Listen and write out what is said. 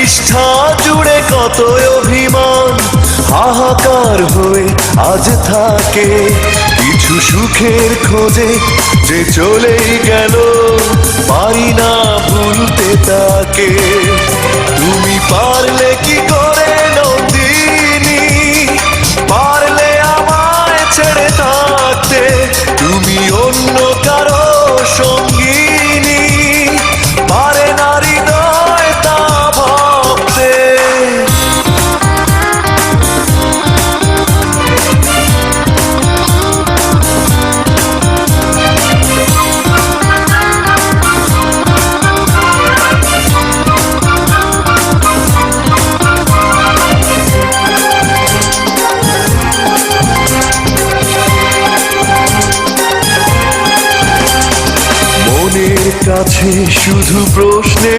পৃষ্ঠা জুড়ে কত অভিমান হাহাকার হয়ে আজ থাকে। কিছু সুখের খোঁজে যে চলেই গেল, পারি না ভুলতে তাকে। তুমি পারলে কি করে নন্দিনী, পারলে আমায় ছেড়ে থাকতে। তুমি অন্য কারো সঙ্গিনী, পারে না হৃদয় তা ভাবতে। মনের কাছে শুধু প্রশ্নে